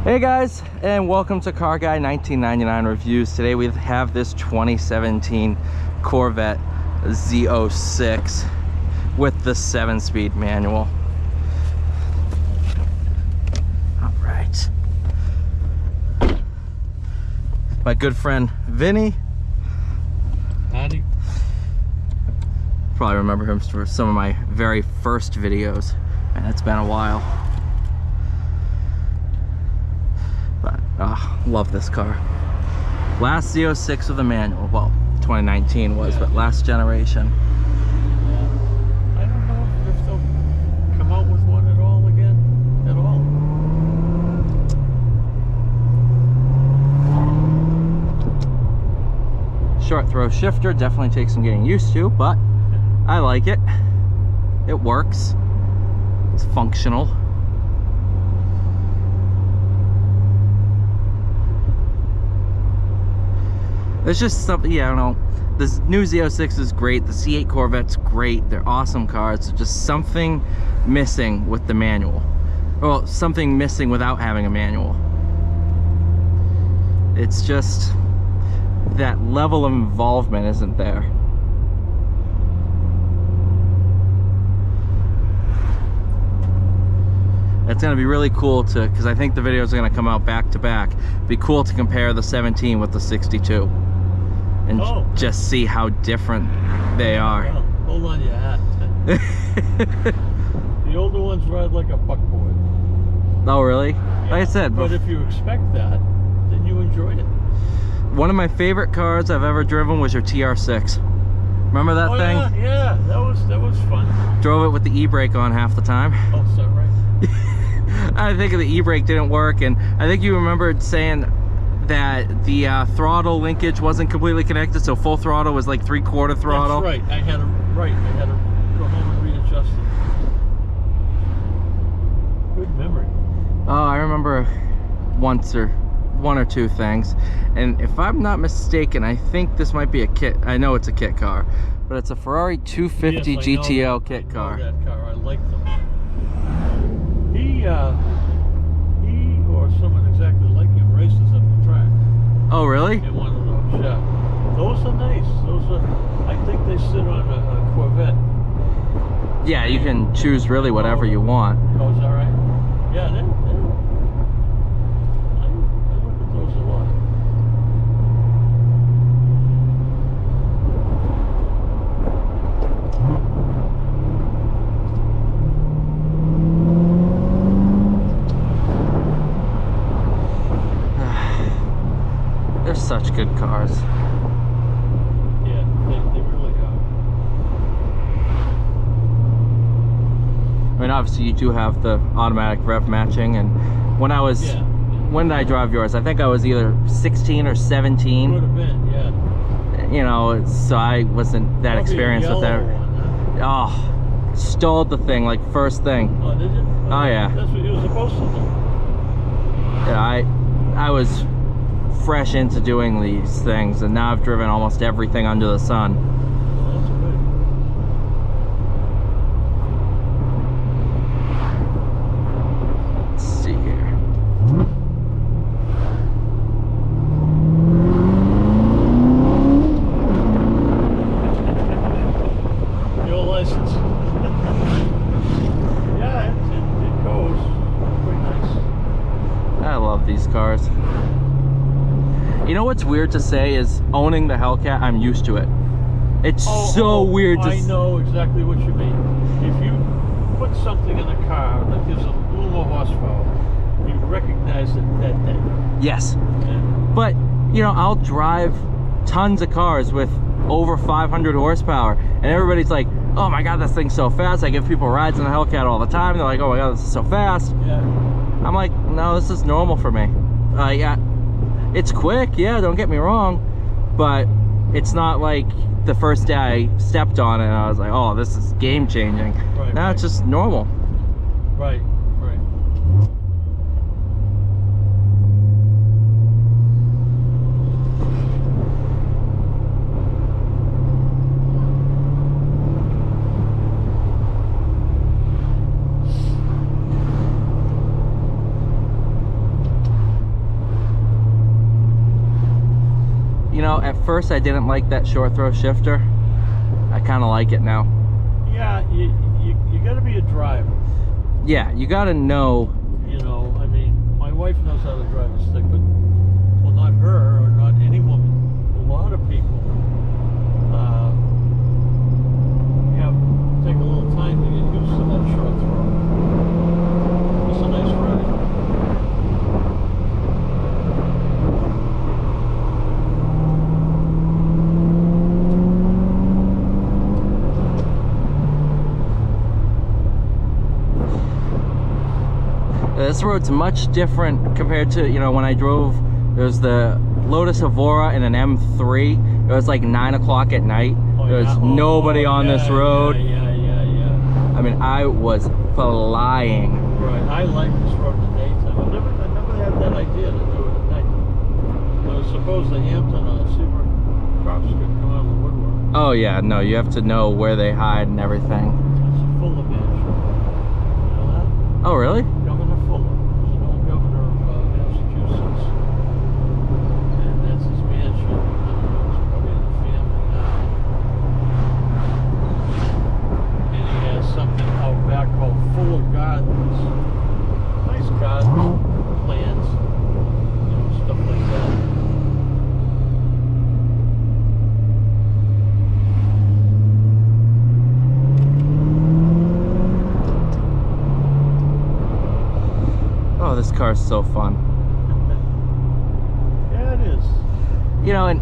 Hey guys, and welcome to Car Guy 1999 Reviews. Today we have this 2017 Corvette Z06 with the 7-speed manual. All right. My good friend Vinny. Howdy. Probably remember him for some of my very first videos, and it's been a while. But love this car. Last Z06 with a manual. Well, 2019 was, yeah. But last generation. Yeah. I don't know if they'll come out with one at all again. At all. Short throw shifter definitely takes some getting used to, but I like it. It works. It's functional. It's just something, yeah, I don't know. This new Z06 is great. The C8 Corvette's great. They're awesome cars. There's just something missing with the manual. Well, something missing without having a manual. It's just that level of involvement isn't there. It's gonna be really cool to, because I think the videos are gonna come out back to back. Be cool to compare the 17 with the 62. And just see how different they are. Well, hold on your hat. The older ones ride like a buckboard. Oh, really? Yeah. Like I said, but if you expect that, then you enjoyed it. One of my favorite cars I've ever driven was your TR6. Remember that thing? Yeah, that was fun. Drove it with the e-brake on half the time. Oh, is that right? I think the e-brake didn't work, and I think you remembered saying that the throttle linkage wasn't completely connected, so full throttle was like 3/4 throttle. That's right. I had to go home and readjust it. Good memory. Oh, I remember one or two things, and if I'm not mistaken, I think this might be a kit. I know it's a kit car, but it's a Ferrari 250 yes, GTO kit car. That car, I like them. He or someone exactly like him races up the track. Oh, really? In one of those, yeah. Those are nice. I think they sit on a Corvette. Yeah, you can choose really whatever you want. Oh, is that right? Yeah, I look at those a lot. They're such good cars. Yeah, they really are. I mean, obviously you do have the automatic rev matching, and when I was, when did I drive yours? I think I was either 16 or 17. Would have been, yeah. You know, so I wasn't that experienced with that. One, huh? Oh, stalled the thing like first thing. Oh, did you? Oh, yeah. That's what you were supposed to do. Yeah, I was fresh into doing these things, and now I've driven almost everything under the sun. Well, that's good. Let's see here. Your license. Yeah, it goes. Pretty nice. I love these cars. You know what's weird to say is owning the Hellcat, I'm used to it. It's so weird to... I know exactly what you mean. If you put something in a car that gives a little more horsepower, you recognize that thing. Yes. Yeah. But, you know, I'll drive tons of cars with over 500 horsepower, and everybody's like, oh my god, this thing's so fast. I give people rides in the Hellcat all the time. They're like, oh my god, this is so fast. Yeah. I'm like, no, this is normal for me. Yeah. It's quick, yeah, don't get me wrong, but it's not like the first day I stepped on it and I was like, oh, this is game changing. Right, now it's just normal. Right. know, at first I didn't like that short throw shifter. I kind of like it now. Yeah, you got to be a driver. Yeah, you got to know. You know, I mean, my wife knows how to drive a stick, but, well, not her or not any woman. A lot of people take a little time to get used to that short throw. It's a nice ride. This road's much different compared to, you know, when I drove. There's the Lotus Evora in an M3. It was like 9 o'clock at night. Oh, There was yeah. nobody on this road. Yeah. I mean, I was flying. Right. I like this road in the daytime. I never had that idea to do it at night. I was supposed the Hampton Seabrook cops could come out of the woodwork. Oh yeah, no, you have to know where they hide and everything. It's full of mansion. You know that? Oh really? Governor Fuller. He's an old governor of Massachusetts. And that's his mansion. I don't know, it's probably in the family now. And he has something out back called Fuller Gardens. Nice gardens, plants, you know, stuff like that. Oh, this car's so fun. Yeah, it is. You know, and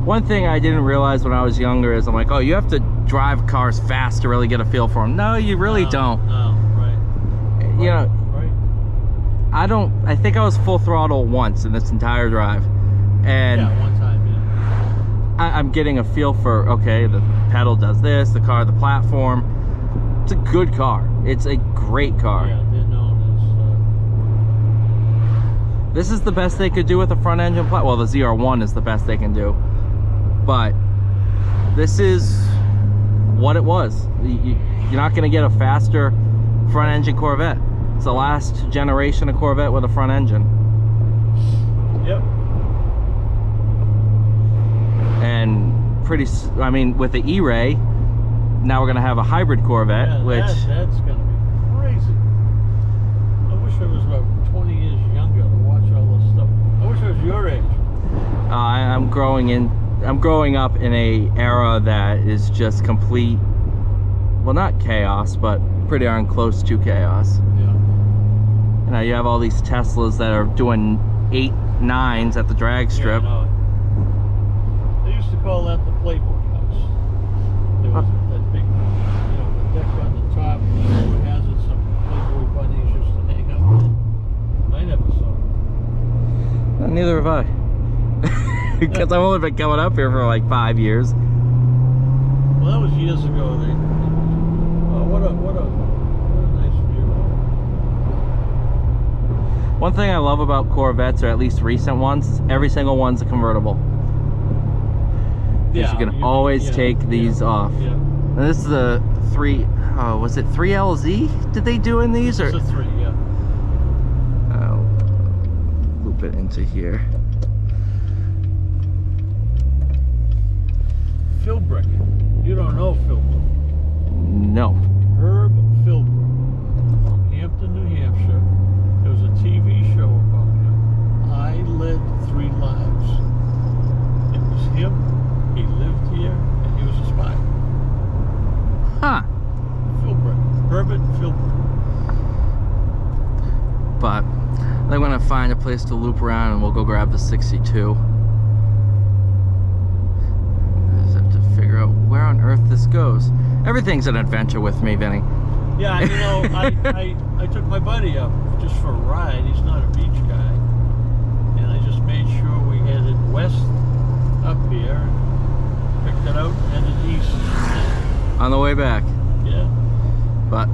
one thing I didn't realize when I was younger is I'm like, oh, you have to drive cars fast to really get a feel for them. No, you really don't. No, right. You know, Right. I think I was full throttle once in this entire drive. And Yeah, one time, yeah. I'm getting a feel for, okay, the pedal does this, the platform. It's a good car. It's a great car. Yeah, they're known This is the best they could do with a front engine platform. Well, the ZR1 is the best they can do. But this is what it was. You're not going to get a faster front engine Corvette. It's the last generation of Corvette with a front engine. Yep. And I mean, with the E-Ray, now we're going to have a hybrid Corvette, Yeah, which... that's going to be crazy. I wish I was about 20 years younger to watch all this stuff. I wish I was your age. I'm growing up in a era that is just complete, well, not chaos, but pretty darn close to chaos. Yeah. You know, you have all these Teslas that are doing 8, 9s at the drag strip. Yeah, I know. They used to call that the Playboy House. There was that big, you know, the deck on the top, and it has it, some Playboy bunnies used to hang out with. I never saw it. Neither have I. Because I've only been coming up here for like 5 years. Well, that was years ago. What a nice view. One thing I love about Corvettes, or at least recent ones, is every single one's a convertible. Because you can always take these off. Yeah. And this is the was it 3LZ? Did they do in these? It's a 3, yeah. I'll loop it into here. Philbrick. You don't know Philbrick. No. Herb Philbrick from Hampton, New Hampshire. There was a TV show about him. I Led 3 Lives. It was him. He lived here, and he was a spy. Huh. Philbrick. Herbert Philbrick. But I'm gonna find a place to loop around and we'll go grab the 62. I just have to figure out where on earth this goes. Everything's an adventure with me, Vinny. Yeah, you know, I took my buddy up just for a ride. He's not a beach guy. And I just made sure we headed west up here, picked it out, and headed east. On the way back. Yeah. But,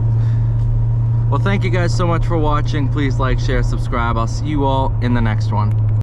well, thank you guys so much for watching. Please like, share, subscribe. I'll see you all in the next one.